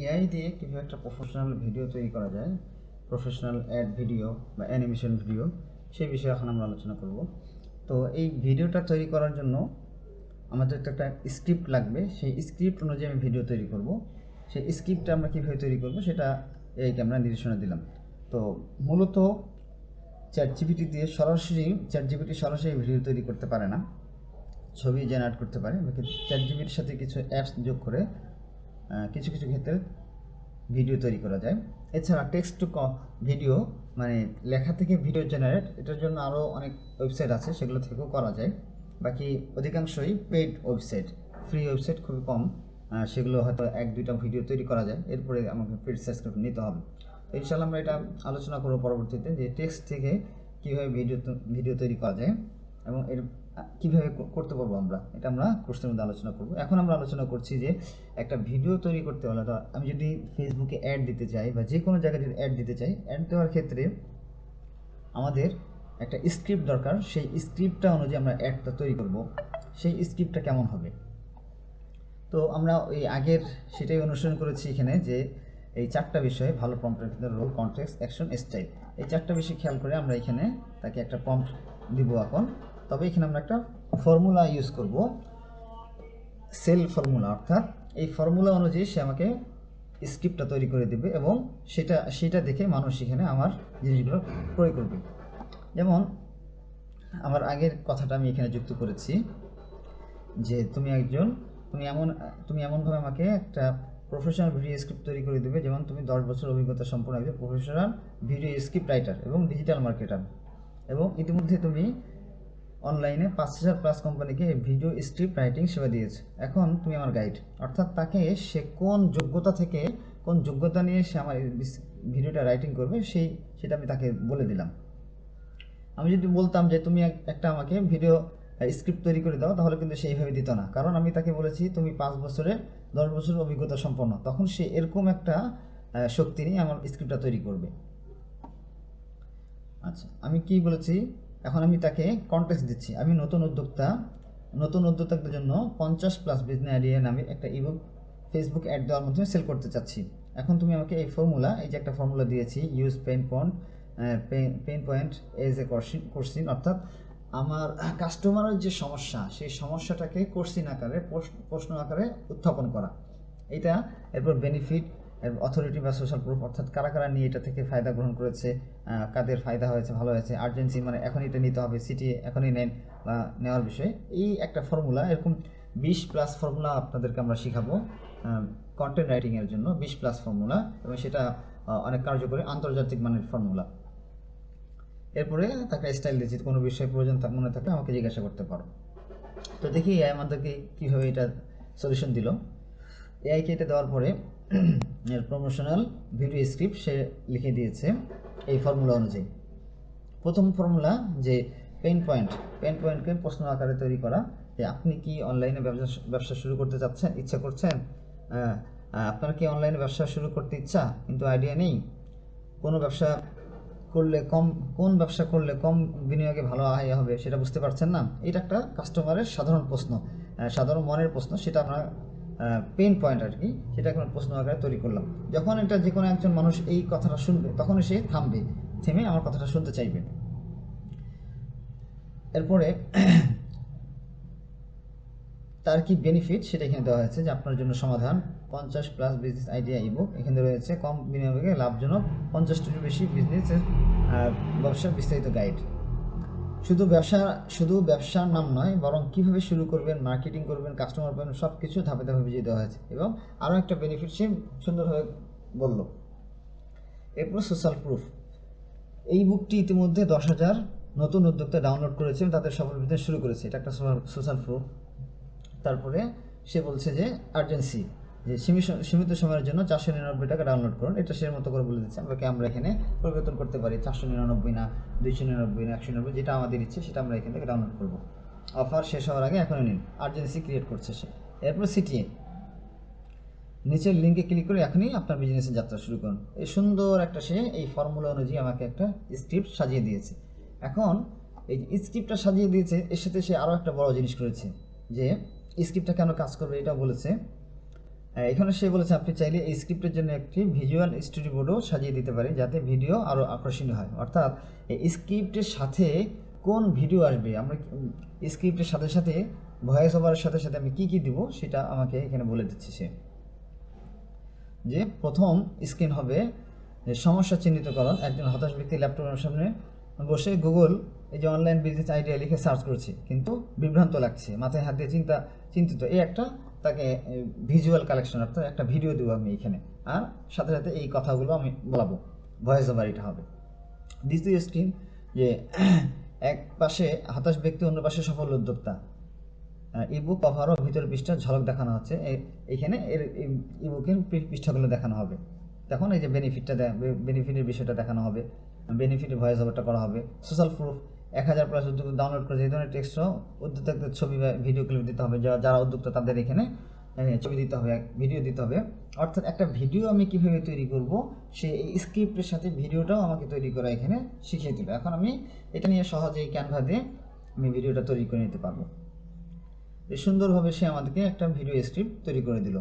AI দিয়ে কীভাবে একটা প্রফেশনাল ভিডিও তৈরি করা যায়, প্রফেশনাল অ্যাড ভিডিও বা অ্যানিমেশন ভিডিও, সেই বিষয়ে এখন আমরা আলোচনা করব। তো এই ভিডিওটা তৈরি করার জন্য আমাদের তো একটা স্ক্রিপ্ট লাগবে। সেই স্ক্রিপ্ট অনুযায়ী আমি ভিডিও তৈরি করব। সেই স্ক্রিপ্টটা আমরা কীভাবে তৈরি করব সেটা এআইকে আমরা নির্দেশনা দিলাম। তো মূলত চ্যাট জিপিটি সরাসরি ভিডিও তৈরি করতে পারে না, ছবি জেনারেট করতে পারে। চ্যাট জিপিটির সাথে কিছু অ্যাপস যোগ করে কিছু কিছু ক্ষেত্রে ভিডিও তৈরি করা যায়। এছাড়া টেক্সট টু ভিডিও, মানে লেখা থেকে ভিডিও জেনারেট, এটার জন্য আরও অনেক ওয়েবসাইট আছে, সেগুলো থেকেও করা যায়। বাকি অধিকাংশই পেইড ওয়েবসাইট, ফ্রি ওয়েবসাইট খুবই কম, সেগুলো হয়তো এক দুইটা ভিডিও তৈরি করা যায়, এরপরে আমাকে পেইড সাবস্ক্রিপশন নিতে হবে। তো ইনশাআল্লাহ আমরা এটা আলোচনা করবো পরবর্তীতে, যে টেক্সট থেকে কীভাবে ভিডিও তৈরি করা যায় এবং এর কীভাবে করতে পারবো এটা আমরা কোর্সের মধ্যে আলোচনা করব। এখন আমরা আলোচনা করছি যে একটা ভিডিও তৈরি করতে হলে, তো আমি যদি ফেসবুকে অ্যাড দিতে চাই বা যে কোনো জায়গায় যদি অ্যাড দিতে চাই, অ্যাড দেওয়ার ক্ষেত্রে আমাদের একটা স্ক্রিপ্ট দরকার। সেই স্ক্রিপ্টটা অনুযায়ী আমরা অ্যাডটা তৈরি করব। সেই স্ক্রিপ্টটা কেমন হবে, তো আমরা ওই আগের সেটাই অনুসরণ করেছি এখানে, যে এই চারটা বিষয়ে ভালো প্রম্পটের ক্ষেত্রে রোল, কনটেক্সট, অ্যাকশন, স্টাইল, এই চারটা বিষয় খেয়াল করে আমরা এখানে তাকে একটা প্রম্পট দিব এখন। তবে এখানে আমরা একটা ফর্মুলা ইউজ করব, সেল ফর্মুলা, অর্থাৎ এই ফর্মুলা অনুযায়ী সে আমাকে স্ক্রিপ্টটা তৈরি করে দেবে এবং সেটা দেখে মানুষ এখানে আমার জিনিসগুলো প্রয়োগ করবে। যেমন আমার আগের কথাটা আমি এখানে যুক্ত করেছি যে তুমি এমনভাবে আমাকে একটা প্রফেশনাল ভিডিও স্ক্রিপ্ট তৈরি করে দেবে, যেমন তুমি 10 বছর অভিজ্ঞতা সম্পন্ন একজন প্রফেশনাল ভিডিও স্ক্রিপ্ট রাইটার এবং ডিজিটাল মার্কেটার, এবং ইতিমধ্যে তুমি অনলাইনে 5000+ কোম্পানিকে ভিডিও স্ক্রিপ্ট রাইটিং সেবা দিয়েছে। এখন তুমি আমার গাইড, অর্থাৎ তাকে সে কোন যোগ্যতা নিয়ে সে আমার ভিডিওটা রাইটিং করবে সেটা আমি তাকে বলে দিলাম। আমি যদি বলতাম যে তুমি একটা আমাকে ভিডিও স্ক্রিপ্ট তৈরি করে দাও, তাহলে কিন্তু সেইভাবে দিত না, কারণ আমি তাকে বলেছি তুমি 10 বছরের অভিজ্ঞতা সম্পন্ন, তখন সে এরকম একটা শক্তি নিয়ে আমার স্ক্রিপ্টটা তৈরি করবে। আচ্ছা, আমি কি বলেছি, এখন আমি তাকে কন্টেক্সট দিচ্ছি। আমি নতুন উদ্যোক্তাদের জন্য 50+ বিজনেস আইডিয়া নামে একটা ইবুক ফেসবুক অ্যাড দেওয়ার মাধ্যমে সেল করতে চাচ্ছি। এখন তুমি আমাকে এই যে একটা ফর্মুলা দিয়েছি, use pain point as a question, অর্থাৎ আমার কাস্টমারের যে সমস্যা, সেই সমস্যাটাকে কোশ্চিন আকারে, প্রশ্ন আকারে উত্থাপন করা। এটা এরপর বেনিফিট, অথরিটি বা সোশ্যাল প্রুফ, অর্থাৎ কারা কারা নিয়ে এটা থেকে ফায়দা গ্রহণ করেছে, কাদের ফায়দা হয়েছে, ভালো হয়েছে, আর্জেন্সি, মানে এখন এটা নিতে হবে, সিটি এখনই নেন বা নেওয়ার বিষয়ে। এই একটা ফর্মুলা, এরকম 20+ ফর্মুলা আপনাদেরকে আমরা শিখাবো কন্টেন্ট রাইটিংয়ের জন্য, 20+ ফর্মুলা, এবং সেটা অনেক কার্যকরী আন্তর্জাতিক মানের ফর্মুলা। এরপরে তাকে স্টাইল দিচ্ছি, কোনো বিষয়ে প্রয়োজন মনে থাকলে আমাকে জিজ্ঞাসা করতে পারো। তো দেখি এআই আমাদেরকে কীভাবে এটা সলিউশন দিল। এআইকে এটা দেওয়ার পরে প্রমোশনাল ভিডিও স্ক্রিপ্ট সে লিখে দিয়েছে এই ফর্মুলা অনুযায়ী। প্রথম ফর্মুলা, যে পেইন পয়েন্টকে প্রশ্ন আকারে তৈরি করা, যে আপনি কি অনলাইনে ব্যবসা শুরু করতে ইচ্ছা করছেন, আপনার কি অনলাইনে ব্যবসা শুরু করতে ইচ্ছা কিন্তু আইডিয়া নেই, কোন ব্যবসা করলে কম বিনিয়োগে ভালো আয় হবে সেটা বুঝতে পারছেন না, এটা একটা কাস্টমারের সাধারণ প্রশ্ন, সাধারণ মনের প্রশ্ন, সেটা আমরা পেইন পয়েন্ট আর কি, সেটা এখন প্রশ্ন আকারে তৈরি করলাম। যখন এটা যে কোনো একজন মানুষ এই কথাটা শুনবে, তখন সে থেমে আমার কথাটা শুনতে চাইবে। এরপরে তার কি বেনিফিট সেটা এখানে দেওয়া হয়েছে, যে আপনার জন্য সমাধান 50+ বিজনেস আইডিয়া ইবুক, এখানে রয়েছে কম বিনিয়োগে লাভজনক 50টিরও বেশি বিজনেসের ব্যবসার বিস্তারিত গাইড। শুধু ব্যবসার নাম নয়, বরং কীভাবে শুরু করবেন, মার্কেটিং করবেন, কাস্টমার পাবেন, সব কিছু ধাপে ধাপে বুঝিয়ে দেওয়া হয়েছে। এবং আরও একটা বেনিফিট সে সুন্দরভাবে বলল। এরপর সোশ্যাল প্রুফ, এই বুকটি ইতিমধ্যে 10,000 নতুন উদ্যোক্তা ডাউনলোড করেছে এবং তাদের সফল বিজনেস শুরু করেছে, এটা একটা সোশ্যাল প্রুফ। তারপরে সে বলছে যে আর্জেন্সি, যে সীমিত সময়ের জন্য 499 টাকা ডাউনলোড করুন, এটা সে মতো করে বলে দিচ্ছে। আমরা এখানে পরিবর্তন করতে পারি, 499 না, 299 না, 190, যেটা আমাদের ইচ্ছে সেটা আমরা এখান থেকে ডাউনলোড করব। অফার শেষ হওয়ার আগে এখনই নিন, আর্জেন্সি ক্রিয়েট করছে সে। এরপর সিটিএ, নিচের লিঙ্কে ক্লিক করে এখনই আপনার বিজনেসের যাত্রা শুরু করুন। এই সুন্দর একটা সে এই ফর্মুলা অনুযায়ী আমাকে একটা স্ক্রিপ্ট সাজিয়ে দিয়েছে। এখন এই স্ক্রিপ্টটা সাজিয়ে দিয়েছে, এর সাথে সে আরও একটা বড় জিনিস করেছে, যে স্ক্রিপ্টটা কেন কাজ করবে এটা বলেছে। এখানে সে বলেছে আপনি চাইলে এই স্ক্রিপ্টের জন্য একটি ভিজুয়াল স্টোরি বোর্ডও সাজিয়ে দিতে পারি যাতে ভিডিও আরও আকর্ষণীয় হয়। অর্থাৎ এই স্ক্রিপ্টের সাথে কোন ভিডিও আসবে, আমরা স্ক্রিপ্টের সাথে সাথে ভয়েস ওভারের সাথে সাথে আমি কী কী দিব সেটা আমাকে এখানে বলে দিচ্ছে সে। যে প্রথম স্ক্রিন হবে যে সমস্যা চিহ্নিতকরণ। একজন হতাশ ব্যক্তি ল্যাপটপের সামনে বসে গুগল এই যে অনলাইন বিজনেস আইডিয়া লিখে সার্চ করছে, কিন্তু বিভ্রান্ত লাগছে, মাথায় হাত দিয়ে চিন্তিত। এই একটা তাকে ভিজুয়াল কালেকশন, অর্থাৎ একটা ভিডিও দেবো আমি এখানে, আর সাথে সাথে এই কথাগুলো আমি বলাবো, ভয়েস ওভার এটা হবে। দ্বিতীয় স্ক্রিন যে এক পাশে হতাশ ব্যক্তি, অন্য পাশে সফল উদ্যোক্তা। ইবুক কভার ও ভিতরের পৃষ্ঠার ঝলক দেখানো হচ্ছে, এইখানে এর ইবুকের পৃষ্ঠাগুলো দেখানো হবে। তখন এই যে বেনিফিটের বিষয়টা দেখানো হবে, বেনিফিটের ভয়েস ওভারটা করা হবে। সোশ্যাল প্রুফ 1000+ উদ্যোক্তা ডাউনলোড করেছে, এই ধরনের টেক্সটও উদ্যোক্তাদের ছবি বা ভিডিও ক্লিপ দিতে হবে, যারা উদ্যোক্তা তাদের এখানে ছবি দিতে হবে, ভিডিও দিতে হবে। অর্থাৎ একটা ভিডিও আমি কীভাবে তৈরি করব, সেই স্ক্রিপ্টের সাথে ভিডিওটাও আমাকে তৈরি করা এখানে শিখিয়ে দিল। এখন আমি এটা নিয়ে সহজেই ক্যানভা দিয়ে আমি ভিডিওটা তৈরি করে নিতে পারবো। সুন্দরভাবে সে আমাদেরকে একটা ভিডিও স্ক্রিপ্ট তৈরি করে দিল।